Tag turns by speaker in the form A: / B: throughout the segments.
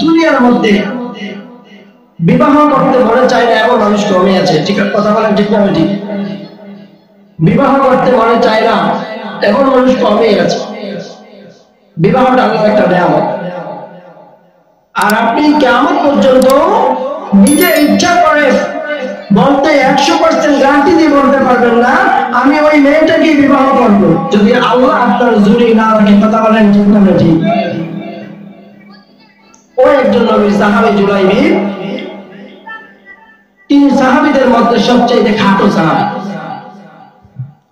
A: দুনিয়ার মধ্যে বিবাহ করতে মনে চায় না এমন মানুষ কমই আছে। ঠিক কথা বলেন, ঠিক না? ঠিক। বিবাহ করতে মনে চায় না এমন মানুষ কমই আছে। বিবাহটা আল্লাহর একটা নিয়ামত। আর আপনি কিয়ামত পর্যন্ত নিজে ইচ্ছা করে বলতে 100% গ্যারান্টি দিয়ে বলতে পারবেন না আমি ওই মেয়েটাকে বিবাহ করব, যদি আল্লাহ আপনার জুড়ি না রাখে। কথা বলেন, ঠিক না? ঠিক। ওই একজন নবীর সাহাবী জুলাইবি, তিনি সাহাবীদের মধ্যে সবচেয়ে খাটো সাহাবী।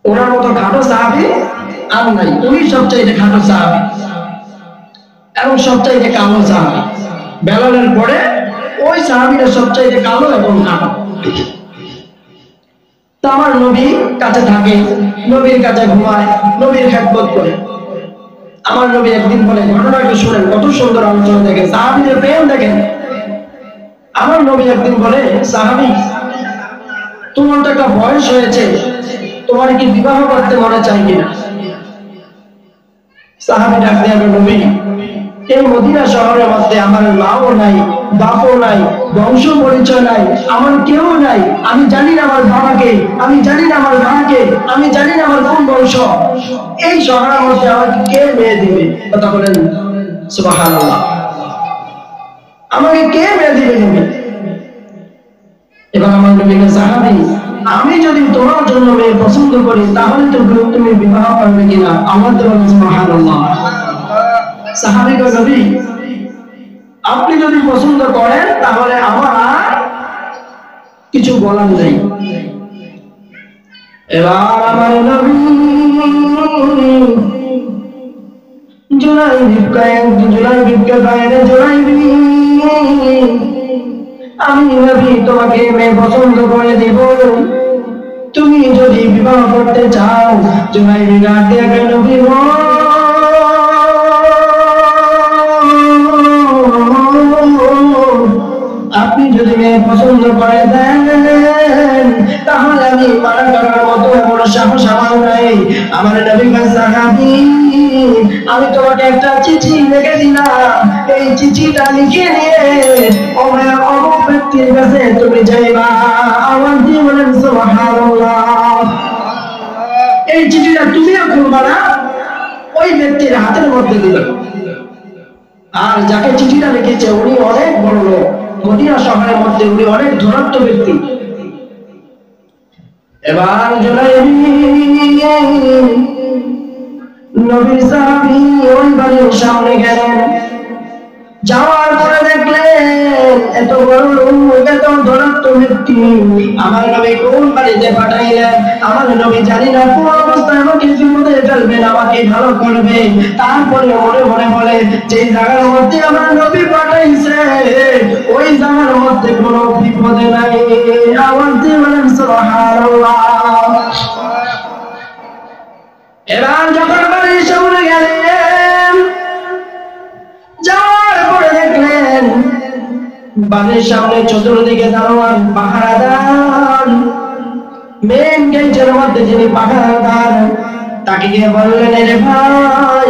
A: ওনার মতো খাটো সাহাবী আর নাই, উনি সবচেয়ে খাটো সাহাবী এবং সবচেয়ে কালো সাহাবী। বেলালের পরে ওই সাহাবীরা সবচেয়ে কালো এবং খাটো। তা আমার নবী কাছে থাকে, নবীর কাছে ঘুমায়, নবীর খেদমত করে। আমার নবী একদিন বলে, ঘটনাটা শুনেন, কত সুন্দর আলোচনা দেখেন, সাহাবীদের প্রেম দেখেন। আমার নবী একদিন বলে, সাহাবী তোমার তো একটা বয়স হয়েছে, তোমার কি বিবাহ করতে মনে চাই কিনা? সাহাবী ডাক দিয়ে, নবী এই মদিনা শহরের মধ্যে আমার মাও নাই, বাপও নাই, বংশ পরিচয় নাই, আমার কেউ নাই। আমি জানি না আমার বাবাকে, আমি জানি না আমার মাকে, আমি জানি না আমার কোন বংশ। এই শহরের মধ্যে আমাকে কে মেয়ে দিবে? কথা বলেন সুবহানাল্লাহ। আমাকে কে মেয়ে দিবে নবী? এবার আমার নবীকে, সাহাবী আমি যদি তোমার জন্য মেয়ে পছন্দ করি তাহলে তো তুমি বিবাহ করবে কিনা? আমার তো বলেন সুবহানাল্লাহ। সাহাবী কয়, নবী আপনি যদি পছন্দ করেন তাহলে আমার কিছু বলার নেই। এবার আমার নবী আমি নবী তোমাকে মেয়ে পছন্দ করে দিব, তুমি যদি বিবাহ করতে চাও। জুলাইবি ডাক দিয়ে কয়, নবী আপনি যদি মেয়ে পছন্দ করে দেন তাহলে আমি মানা করার মতো বড় সাহস আমার নাই। আমার নবী কয়, সাহাবী আমি তোমাকে একটা চিঠি লিখে দিলাম, এই চিঠিটা লিখে নিয়ে অমুক ব্যক্তির কাছে তুমি যাইবা। আমার দিয়ে বলেন সুবহানাল্লাহ। এই চিঠিটা তুমিও খুলবা না, ওই ব্যক্তির হাতের মধ্যে দিবে। আর যাকে চিঠিটা লিখেছে উনি অনেক বড় লোক, মদিনা শহরের মধ্যে উনি অনেক ধনাঢ্য ব্যক্তি। এবার নবীর সাহাবী ওই বাড়ির সামনে গেলেন, যাওয়ার পরে দেখলেন এত বড় লোক, এত ধনাঢ্য ব্যক্তি আমার নবী কোন বাড়িতে পাঠাইলেন। আমার নবী জানি না কোন অবস্থায় আমাকে বিপদে ফেলবেন, আমাকে ভালো করবে। তারপরে মনে মনে বলে, যে জায়গার মধ্যে আমার নবী পাঠাইছে ওই জায়গার মধ্যে কোনো বিপদে নাই। আমার দিয়ে বলেন সুবহানাল্লাহ। এবার যখন বাড়ির সামনে গেলেন, যাওয়ার পরে দেখলেন বাড়ির সামনে চতুর্দিকে দারোয়ান পাহারাদার। মেন গেটের মধ্যে যিনি পাহারাদার তাকে গিয়ে বললেন, রে ভাই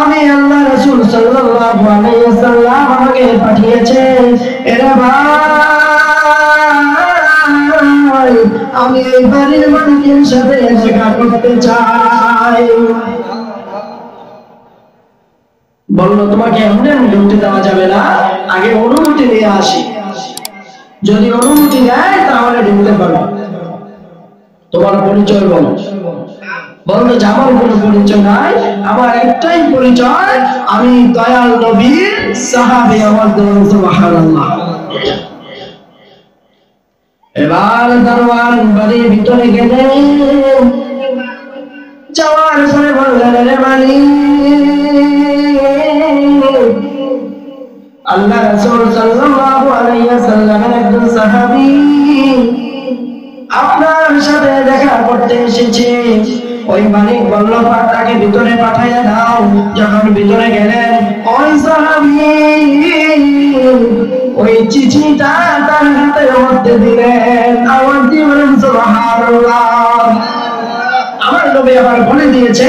A: আমি আল্লাহ রাসূল সাল্লাল্লাহু আলাইহি ওয়াসাল্লাম আমাকে পাঠিয়েছে, এরে ভাই আমি এই বাড়ির মালিকের সাথে দেখা করতে চাই। বলল, তোমাকে এমনি ঢুকতে দেওয়া যাবে না, আগে অনুমতি নিয়ে আসি, যদি অনুমতি দেয় তাহলে ঢুকতে পারো। তোমার পরিচয় বলো। বলল, আমার কোনো পরিচয় নাই, আমার একটাই পরিচয়, আমি দয়াল নবীর সাহাবী। আমার সুবহানাল্লাহ। এবার দারোয়ান বাড়ির ভিতরে গেলেন, যাওয়ার পরে বললেন, রে মালিক আল্লাহ রাসূল সাল্লাল্লাহু আলাইহি ওয়াসাল্লামের একজন সাহাবী আপনার সাথে দেখা করতে এসেছে। ওই মালিক বলল, তাকে ভিতরে পাঠাইয়া দাও। যখন ভিতরে গেলেন, ওই সাহাবী ওই চিঠিটা তার হাতের মধ্যে দিলেন। আমার দিয়ে বলেন সুবহানাল্লাহ। আমার নবী আবার বলে দিয়েছে,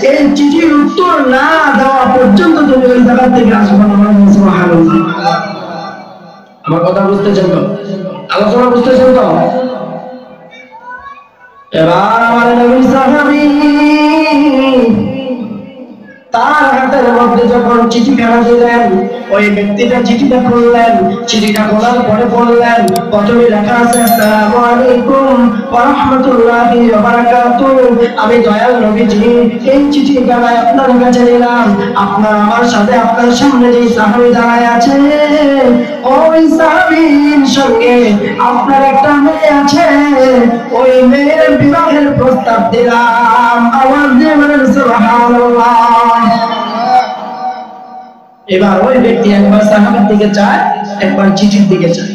A: এই চিঠির উত্তর না দেওয়া পর্যন্ত তুমি ওই জায়গা থেকে আসবে না। সুবহানাল্লাহ। আমার কথা বুঝতেছেন তো? আলোচনা বুঝতেছেন তো? এবার আমার নবী সাহাবী তার হাতের মধ্যে যখন চিঠিখানা দিলেন, ওই ব্যক্তিটা চিঠিটা খুললেন। চিঠিটা খোলার পরে পড়লেন, প্রথমে লেখা আছে আসসালামু আলাইকুম ওয়া রাহমাতুল্লাহি ওয়া বারাকাতুহু। আমি দয়াল নবীজি এই চিঠিটা আপনার কাছে দিলাম। আপনার আমার সাথে আপনার সামনে যে সাহাবী দাঁড়ায় আছে, ওই সাহাবীর সঙ্গে আপনার একটা মেয়ে আছে, ওই মেয়ের বিবাহের প্রস্তাব দিলাম। আওয়াজ দিয়ে বলেন সুবহানাল্লাহ। এবার ওই ব্যক্তি একবার সাহাবীর দিকে চায়, একবার চিঠির দিকে চায়।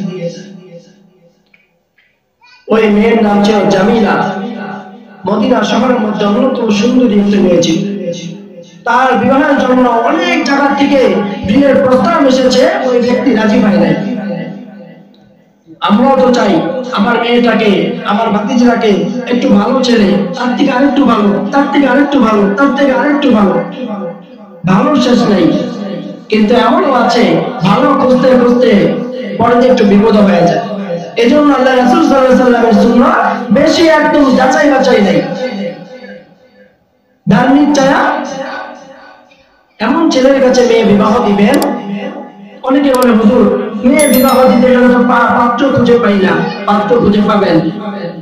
A: ওই মেয়ের নাম ছিল জামিলা, মদিনা শহরের মধ্যে অন্যতম সুন্দরী একটি মেয়ে ছিল। তার বিবাহের জন্য অনেক জায়গা থেকে বিয়ের প্রস্তাব এসেছে, ওই ব্যক্তি রাজি হয় নাই। আমরাও তো চাই আমার মেয়েটাকে, আমার ভাতিজাকে একটু ভালো ছেলে, তার থেকে আরেকটু ভালো, তার থেকে আরেকটু ভালো, তার থেকে আরেকটু ভালো, ভালো শেষ নেই। কিন্তু এমনও আছে ভালো খুঁজতে খুঁজতে পরে একটু বিপদ হয়ে যায়। এজন্য আল্লাহ রাসূল সাল্লাল্লাহু আলাইহি ওয়াসাল্লামের সুন্নাহ বেশি একদম যাচাই বাছাই নাই। ধার্মিক চায়া এমন ছেলের কাছে মেয়ে বিবাহ দিবেন। অনেকে বলে হুজুর মেয়ে বিবাহ দিতে গেলে তো পাত্র খুঁজে পাই না। পাত্র খুঁজে পাবেন,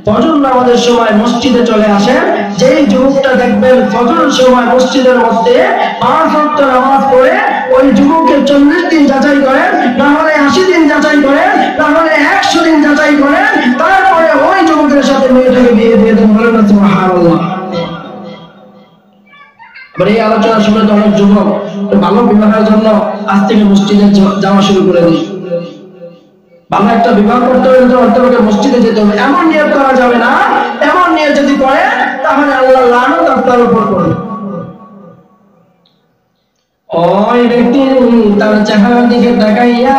A: ফজর নামাজের সময় মসজিদে চলে আসেন। যেই যুবকটা দেখবেন ফজরের সময় মসজিদের মধ্যে 5 ওয়াক্ত নামাজ পড়ে, ওই যুবককে 40 দিন যাচাই করেন, না হলে 80 দিন যাচাই করেন, না হলে 100 দিন যাচাই করেন, তারপরে ওই যুবকের সাথে মেয়েটাকে বিয়ে দিয়ে দেন। বলেন না সুবহানাল্লাহ। এই আলোচনা শুনে তো অনেক যুবক ভালো বিবাহের জন্য আজ থেকে মসজিদে যাওয়া শুরু করে দিই। ভালো একটা বিবাহ করতে হলে তো অন্তরকে মসজিদে যেতে হবে। এমন নিয়ত করা যাবে না, এমন নিয়ত যদি করে তাহলে আল্লাহ লানত আপনার উপর করবে। ওই ব্যক্তি তার চেহারার দিকে তাকাইয়া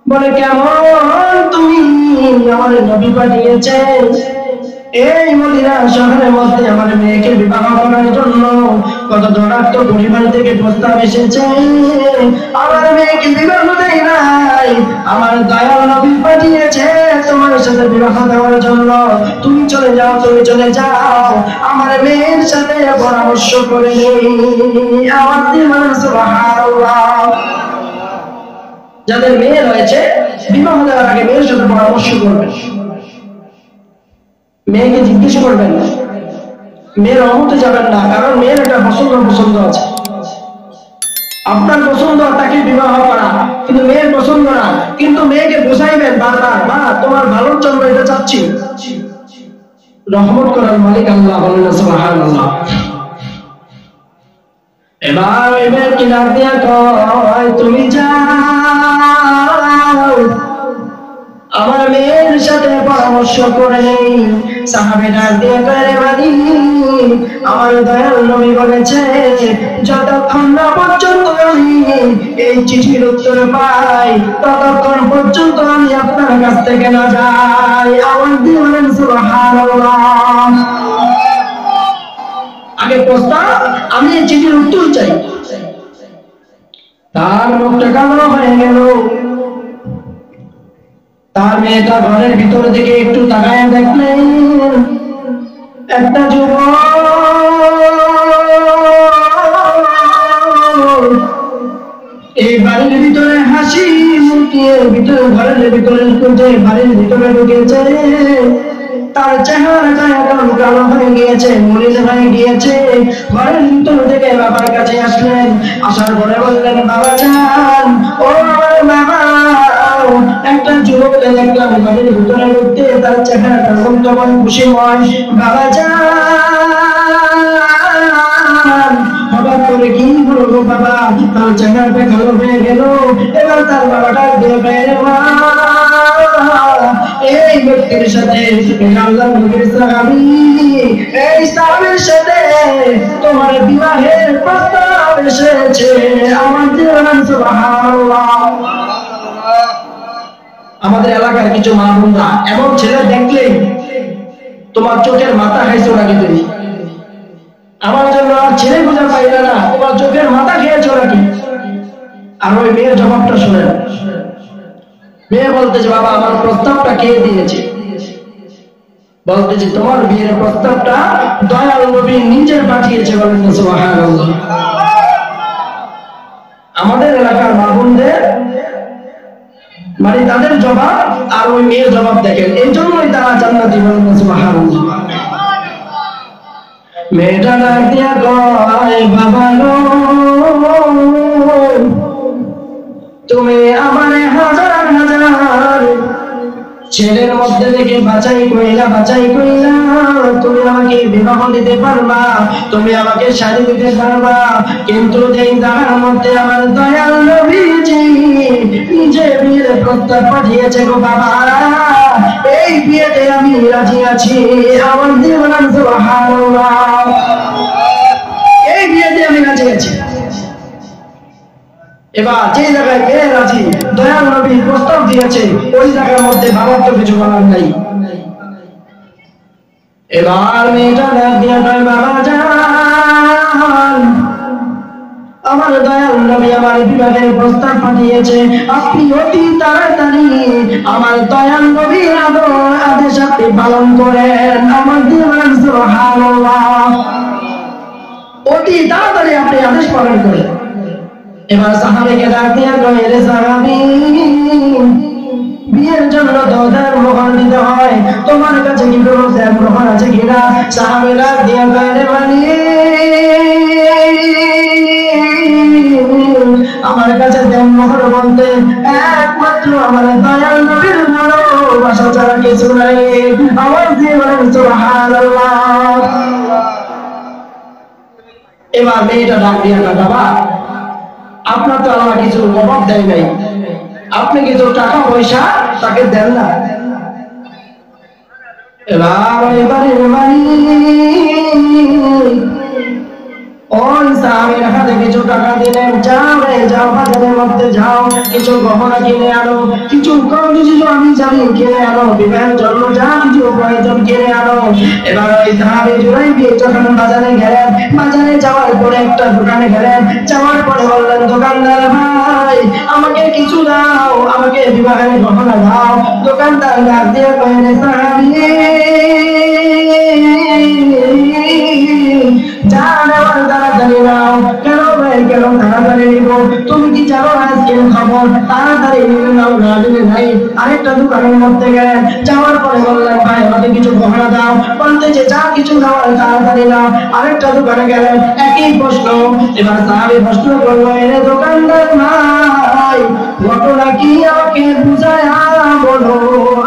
A: বলে, কেমন তুমি আমার নবী পাঠিয়েছেন এই মদিনা শহরের মধ্যে আমার মেয়েকে বিবাহ করার জন্য? কত ধনাত্ম পরিবার থেকে প্রস্তাব এসেছে, আমার মেয়েকে বিবাহ দেয় নাই। আমার দয়াল নবী পাঠিয়েছে তোমার সাথে বিবাহ দেওয়ার জন্য। তুমি চলে যাও, তুমি চলে যাও, আমার মেয়ের সাথে পরামর্শ করে নেই। আওয়াজ দিয়ে বলেন সুবহানাল্লাহ। যাদের মেয়ে রয়েছে বিবাহ দেওয়ার আগে মেয়ের সাথে পরামর্শ করবেন, মেয়েকে জিজ্ঞেস করবেন, মেয়ের অমতে যাবেন না। কারণ মেয়ের একটা পছন্দ আছে। আপনার পছন্দ তাকে বিবাহ করা, কিন্তু মেয়ের পছন্দ না। কিন্তু মেয়েকে বোঝাইবেন বারবার, মা তোমার ভালোর জন্য এটা চাচ্ছি। রহমত করার মালিক আল্লাহ। বলেন সুবহানাল্লাহ। এবার ওই মেয়েকে ডাক দিয়া কয়, তুমি যাও, আমার মেয়ের সাথে পরামর্শ করে নেই। সাহাবী ডাক দিয়ে কয়, মালিক আমার দয়াল নবী বলেছে যতক্ষণ না পর্যন্ত আমি এই চিঠির উত্তর পাই ততক্ষণ পর্যন্ত আমি আপনার কাছ থেকে না যাই। আওয়াজ দিয়ে বলেন সুবহানাল্লাহ। আগে প্রস্তাব, আমি এই চিঠির উত্তর চাই। তার মুখটা কালো হয়ে গেল। তার মেয়েটা ঘরের ভিতর দিকে একটু তাকায় দেখলেন একটা যুবক এই বাড়ির ভিতরে হাসি মুখিয়ে ভিতরে ঘরের ভিতরে ঢুকে বাড়ির ভিতরে ঢুকেছে। তার চেহারাটা এখন কালো হয়ে গিয়েছে, মলিন হয়ে গিয়েছে। ঘরের ভিতর থেকে বাবার কাছে আসলেন। আসার পরে বললেন, বাবা যান, ও আমার বাবা, একটা যুবককে দেখলাম বাড়ির ভিতরে ঢুকতে, তার চেহারাটা অত্যন্ত খুশিময়। বাবা যান, হঠাৎ করে কি বলবো বাবা, তার চেহারাটা কালো হয়ে গেল। এবার তার বাবাটা দিয়ে বাইরে, এই ব্যক্তির সাথে আল্লাহর নবীর সাহাবী, এই সাহাবীর সাথে তোমার বিবাহের প্রস্তাব এসেছে। আমাদের সুবহানাল্লাহ। আমাদের এলাকার কিছু মা বোনরা এমন ছেলে দেখলেই তোমার চোখের মাথা খাইছো নাকি তুমি? আমার জন্য আর ছেলে খুঁজে পাইলে না, তোমার চোখের মাথা খেয়েছো নাকি? আর ওই মেয়ের জবাবটা শুনেন। মেয়ে বলতেছে, বাবা আমার প্রস্তাবটা কে দিয়েছে? বলতেছে, তোমার বিয়ের প্রস্তাবটা দয়াল নবী নিজে পাঠিয়েছে। বলেন সুবহানাল্লাহ। আমাদের এলাকার মা বোনদের মানে তাদের জবাব আর ওই মেয়ের জবাব দেখেন, এই জন্যই তারা জান্নাতি। বলেন সুবহানাল্লাহ। মেয়েটা ডাক দিয়া কয়, বাবা গো তুমি আমার হাজার হাজার ছেলের মধ্যে থেকে বাছাই কইলা তুমি আমাকে বিবাহ দিতে পারবা, তুমি আমাকে শাড়ি দিতে পারবা, কিন্তু যেই জায়গার মধ্যে আমার দয়াল নবীজি নিজে বিয়ের প্রস্তাব পাঠিয়েছে গো বাবা, এই বিয়েতে আমি রাজি আছি। আমার জীবন সুবহানাল্লাহ, এই বিয়েতে আমি রাজি আছি। এবার যে জায়গায় মেয়ে রাজি, দয়াল নবী প্রস্তাব দিয়েছে, ওই জায়গার মধ্যে বাবার তো কিছু বলার নাই। এবার মেয়েটা ডাক দিয়া কয়, বাবা জান আমার দয়াল নবী আমার বিবাহের প্রস্তাব পাঠিয়েছে, আপনি অতি তাড়াতাড়ি আমার দয়াল নবীর আদেশ আপনি পালন করেন। আমার জীবন সুবহানাল্লাহ, অতি তাড়াতাড়ি আপনি আদেশ পালন করেন। এবার সাহাবীকে ডাক দিয়া কয়, রে সাহাবী বিয়ের জন্য দোদার মোহর দিতে হয়, তোমার কাছে কি কোনো দেব মোহর আছে কিনা? সাহাবী ডাক দিয়া কয়, রে মালিক আমার কাছে দেব মোহর বলতে একমাত্র আমার দয়াল নবীর ভালোবাসা ছাড়া কিছু নাই। আমার জীবন সুবহানাল্লাহ। এবার মেয়েটা ডাক দিয়া কয়, বাবা আপনার তো আল্লাহ কিছু অভাব দেয় নাই, আপনি কিছু টাকা পয়সা তাকে দেন না। এবারে ওই সাহাবীর হাতে কিছু টাকা দিলেন, যাও রে যাও বাজারের মধ্যে যাও, কিছু গহনা কিনে আনো, কিছু আমি জানি কিনে আনো, বিবাহের জন্য যা কিছু প্রয়োজন কিনে আনো। এবার ওই সাহাবী জুরাইবি যখন বাজারে গেলেন, বাজারে যাওয়ার পরে একটা দোকানে গেলেন, যাওয়ার পরে বললেন, দোকানদার ভাই আমাকে কিছু দাও, আমাকে বিবাহের গহনা দাও। দোকানদার ডাক দিয়ে কইলেন, সাহাবী যা নেওয়ার তাড়াতাড়ি নাও। কেন ভাই কেন তাড়াতাড়ি নিব? তুমি কি জানো আজকে খবর? তাড়াতাড়ি নিয়ে নাও, না দিলে নাই। আরেকটা দোকানের মধ্যে গেলেন, যাওয়ার পরে বললেন, ভাই আমাকে কিছু গহনা দাও। বলতে যে যা কিছু নেওয়ার তাড়াতাড়ি নাও। আরেকটা দোকানে গেলেন, একই প্রশ্ন। এবার সাহাবী প্রশ্ন করলো, এরে দোকানদার ভাই ঘটনা কি আমাকে বুঝায়া বলো।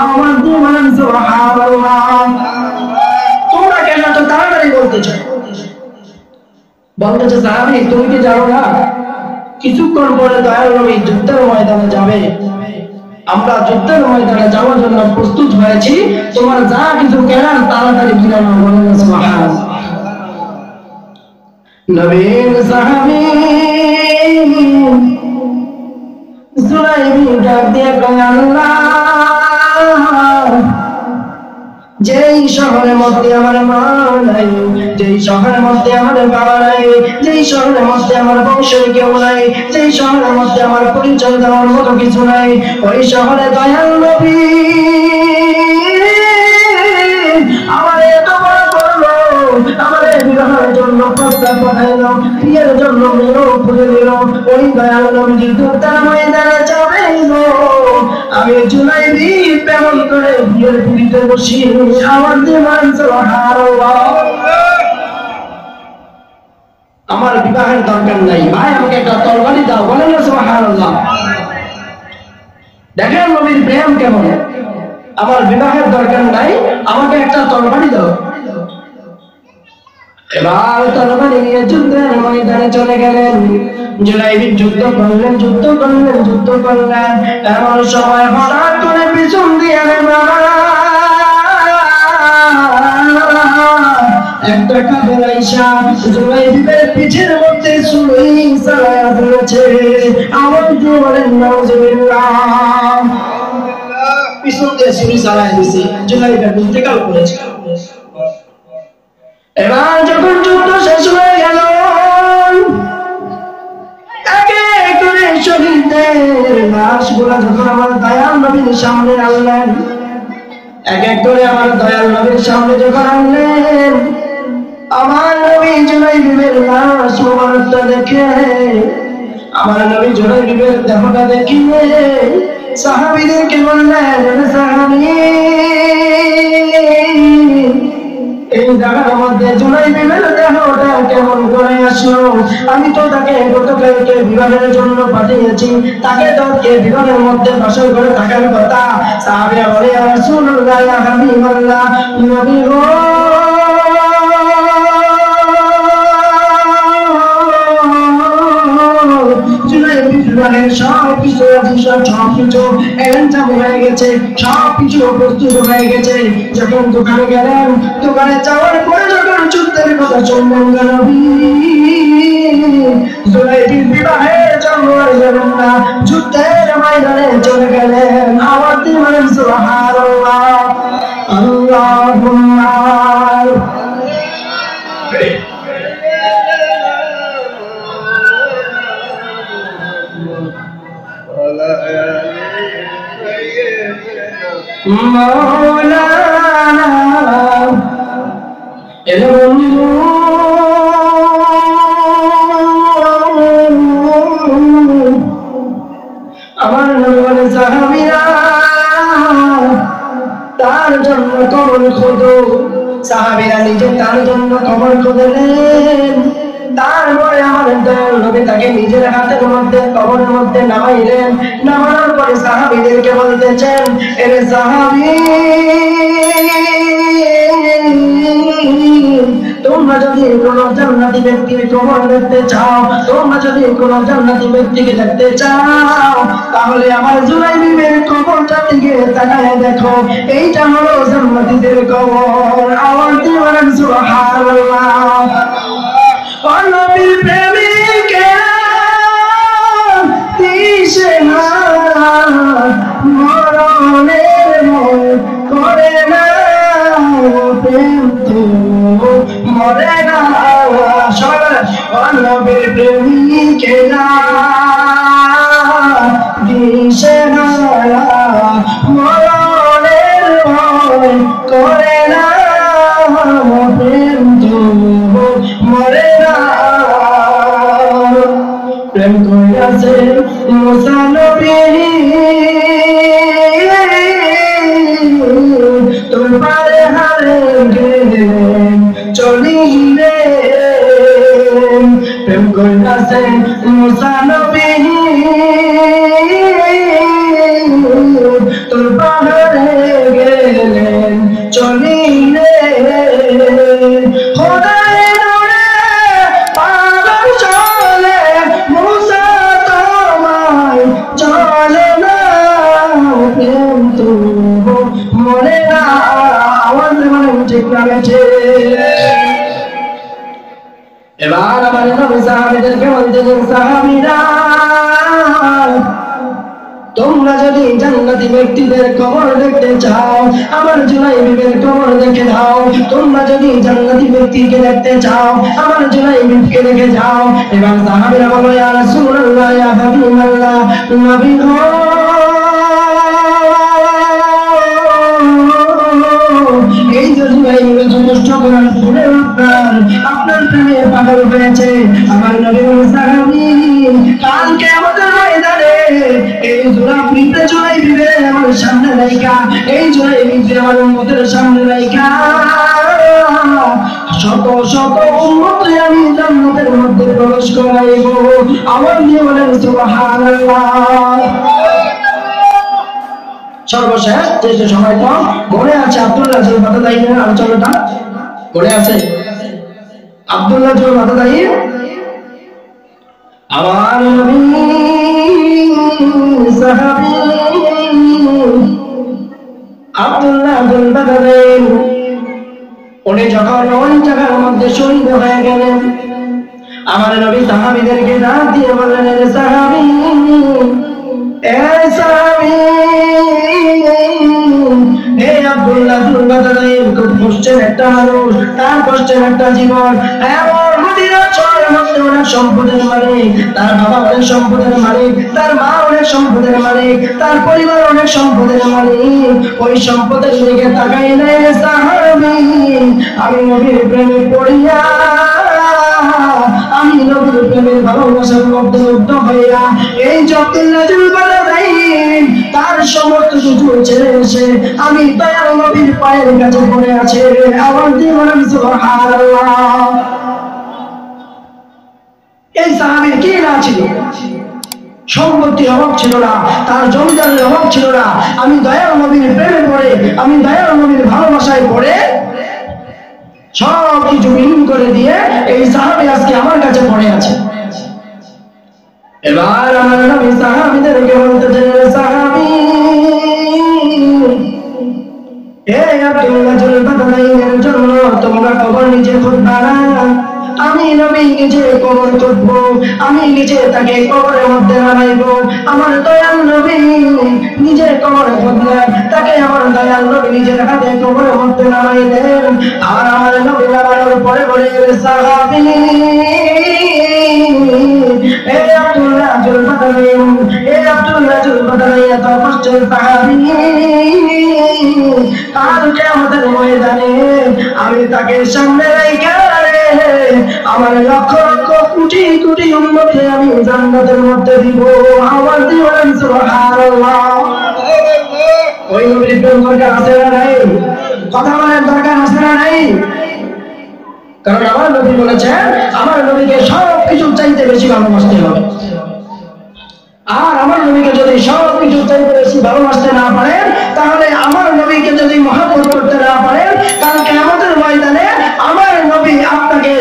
A: আমার জীবন সুবহানাল্লাহ, তোমরা কেন তো তাড়াতাড়ি বলতেছো? বলতেছে, সাহাবী তুমি কি জানো না কিছুক্ষণ পরে দয়াল নবী যুদ্ধের ময়দানে যাবে, আমরা যুদ্ধের ময়দানে যাওয়ার জন্য প্রস্তুত হয়েছি, তোমার যা কিছু কেনার তাড়াতাড়ি কিনে নাও। বলেন সুবহানাল্লাহ। নবীর সাহাবী জুলাইবি ডাক দিয়ে কয়, আল্লাহ যেই শহরের মধ্যে আমার মা নাই, যেই শহরের মধ্যে আমার বাবা নাই, যেই শহরের মধ্যে আমার বংশের কেউ নাই, যেই শহরের মধ্যে আমার পরিচয় দেওয়ার মতো কিছু নাই, ওই শহরে দয়াল নবী আমার এত বড় করলো, আমার বিবাহের জন্য প্রস্তাব পাঠাইলো, বিয়ের জন্য মেয়েও খুঁজে দিল। ওই দয়াল নবী যুদ্ধের ময়দানে যাবে, আমি জুলাইবি তেমন করে বিয়ের পিড়িতে বসি। আমার জীবন সুবহানাল্লাহ, আমার বিবাহের দরকার নাই, ভাই আমাকে একটা তরবারি দাও। বলেন না সুবহানাল্লাহ। দেখেন নবীর প্রেম কেমন। আমার বিবাহের দরকার নাই, আমাকে একটা তরবারি দাও। এবার তরবারি নিয়ে যুদ্ধের ময়দানে চলে গেলেন। জুলাইবি যুদ্ধ করলেন। এমন সময় হঠাৎ করে পিছন দিয়ে একটা কাফের আইসা জুলাইবির পিঠের মধ্যে ছুরি চালায়া দিয়েছে। আমার দিয়ে বলেন নাউজুবিল্লাহ। পিছন দিয়ে ছুরি চালায়া দিয়েছে, জুলাইবির ইন্তেকাল করেছে। এবার যখন যুদ্ধ শেষ হয়ে গেল, একে করে শহীদদের লাশগুলো যখন আমার দয়াল নবীর সামনে আনলেন, এক এক করে আমার দয়াল নবীর সামনে যখন আনলেন, আমার নবী জুলাইবিবের লাশ মোবারকটা দেখে, আমার নবী জুলাইবিবের দেহটা দেখিয়ে সাহাবীদেরকে বললেন, সাহাবী, এই জায়গার মধ্যে জুলাইবিবের দেহটা কেমন করে আসলো? আমি তো তাকে গতকালকে বিবাহের জন্য পাঠিয়েছি, তাকে তো বিবাহের মধ্যে বাসর করে থাকার কথা। সাহাবীরা বলে, ইয়া রাসূলুল্লাহ, ইয়া হাবিবাল্লাহ, নবী গো, সবকিছু হয়ে গেছে, সবকিছু প্রস্তুত হয়ে গেছে। যখন দোকানে গেলেন, দোকানে যাওয়ার পরে যখন যুদ্ধের কথা শুনলেন, জুলাইবির বিবাহের জন্য যাবেন না, যুদ্ধের ময়দানে চলে গেলেন। আওয়াজ দিয়ে বলেন সুবহানাল্লাহ, আল্লাহুম্মা। মাওলানা এলো বন্ধু, আমার নবী সাহাবীরা তার জন্য কবর খোঁজো। সাহাবীরা নিজে তার জন্য কবর খুঁজলেন। তারপরে আমার দয়াল নবী তাকে নিজের হাতের মধ্যে কবরের মধ্যে নামাইলেন। নামানোর পরে সাহাবীদেরকে বলতেছেন, এরে সাহাবী, তোমরা যদি কোন জান্নাতি ব্যক্তির কবর দেখতে চাও, তোমরা যদি কোন জান্নাতি ব্যক্তিকে দেখতে চাও, তাহলে আমার জুলাইবিবের কবরটা দিকে তাকায় দেখো, এইটা হলো জান্নাতীদের কবর। আওয়াজ দিয়ে বলেন সুবহানাল্লাহ। নবীর প্রেমিকেরা দিশেহারা মরণের ভয় করে না, প্রেম তো মরে না। নবীর প্রেমিকেরা দিশেহারা মরণের ভয় করে না, প্রেম তো মরে না। প্রেম করিয়াছে মুসা নবী, তোর পারে হারে গেলেন চলিলে। প্রেম করিয়াছে মুসা নবী, তোর পাহাড়ে গেলেন চলিলে। খোদায় নূরে পাগল চলে, মুসা তোমায় চলে না, প্রেম তো মরে না। আওয়াজ মানে ঠিক লাগছে। এবার আমার নবী সাহাবীদেরকে বলতেছেন, সাহাবীরা, তোমরা যদি জান্নাতি ব্যক্তিদের কবর দেখতে চাও, আমার জুলাইবিবের কবর দেখে যাও। তোমরা যদি জান্নাতি ব্যক্তিকে দেখতে চাও, আমার জুলাইবিবকে দেখে যাও। এবার সাহাবীরা বলল, ইয়া রাসূলুল্লাহ, ইয়া হাবিবাল্লাহ, নবী গো, এই যে জুলাইবিবের যথেষ্ট করার পরে আপনার প্রেমে পাগল হয়েছে। আমার নবী বলেন, সাহাবী, কালকে আমাদের ময়দানে এই জুলাইবিবে জুলাইবিবে আমার সামনে রাইখা, এই জুলাইবিবে আমার উম্মতের সামনে রাইখা শত শত উম্মতকে আমি জান্নাতের মধ্যে প্রবেশ করাইব। আওয়াজ দিয়ে বলেন সুবহানাল্লাহ। সর্বশেষ যে সময়টা মনে আছে, আব্দুল্লাহ জুল বাদাদাইয়ের আলোচনাটা মনে আছে? আব্দুল্লাহ জুল বাদাদাই, আমার নবী সাহাবী আব্দুল্লাহ জুল বাদাদাই, উনি যখন ওই জায়গার মধ্যে শহীদ হয়ে গেলেন, আমার নবী সাহাবীদেরকে ডাক দিয়ে বললেন, এ সাহাবী, এ সাহাবী, এই আব্দুল্লাহ জুল বাদাদাই খুব কষ্টের একটা মানুষ, তার কষ্টের একটা জীবন। এমন মদিনা চলে দুনিয়ার মধ্যে অনেক সম্পদের মালিক, তার বাবা অনেক সম্পদের মালিক, তার মা অনেক সম্পদের মালিক, তার পরিবার অনেক সম্পদের মালিক, ওই সম্পদের দিকে তাকাই নাই সাহাবী। আমি নবীর প্রেমে পড়িয়া, আমি নবীর প্রেমের ভালোবাসার মধ্যে মুগ্ধ হইয়া এই আব্দুল্লাহ জুলবাদাইন তার সমস্ত কিছু ছেড়ে এসে আমি দয়াল নবীর পায়ের কাছে পড়ে আছে। আওয়াজ দিয়ে বলেন সুবহানাল্লাহ। এই সাহাবীর কি না ছিল? সম্পত্তির অভাব ছিল না, তার জমিদারের অভাব ছিল না। আমি দয়াল নবীর প্রেমে পড়ে, আমি দয়াল নবীর ভালোবাসায় পড়ে সব কিছু বিলীন করে দিয়ে এই সাহাবী আজকে আমার কাছে পড়ে আছে। এবার আমার নবী সাহাবীদেরকে বলতেছেন, সাহাবী এই আব্দুল্লাহ জুলবাদাইনের জন্য তোমরা কবর নিজে খুঁড়বা না, আমি নবী নিজে কবর খুঁড়ব, আমি নিজে তাকে কবরের মধ্যে নামাইব। আমার দয়াল নবী নিজে কবর খুঁড়লেন, তাকে আমার দয়াল নবী নিজের হাতে কবরের মধ্যে নামাইলেন। আর আমার নবী নামানোর পরে বলে, সাহাবী এই আব্দুল্লাহ জুলবাদাইন, এই আব্দুল্লাহ জুলবাদাইন এত কষ্টের সাহাবী, কাল কিয়ামতের ময়দানে আমি তাকে সামনে রেখে আমার লক্ষ লক্ষ কোটি কোটি উম্মতকে আমি জান্নাতের মধ্যে দিব। আওয়াজ দিয়ে বলেন সুবহানাল্লাহ। ওই নবীর প্রেম দরকার আছে না নাই? কথা বলার দরকার আছে না নাই? কারণ আমার নবী বলেছেন, আমার নবীকে সব কিছু চাইতে বেশি ভালোবাসতে হবে। আর আমার নবীকে যদি সব কিছু চাইতে বেশি ভালোবাসতে না পারেন, তাহলে আমার নবীকে যদি মহব্বত করতে না পারেন, কাল কিয়ামতের ময়দানে আমার নবী আপনাকে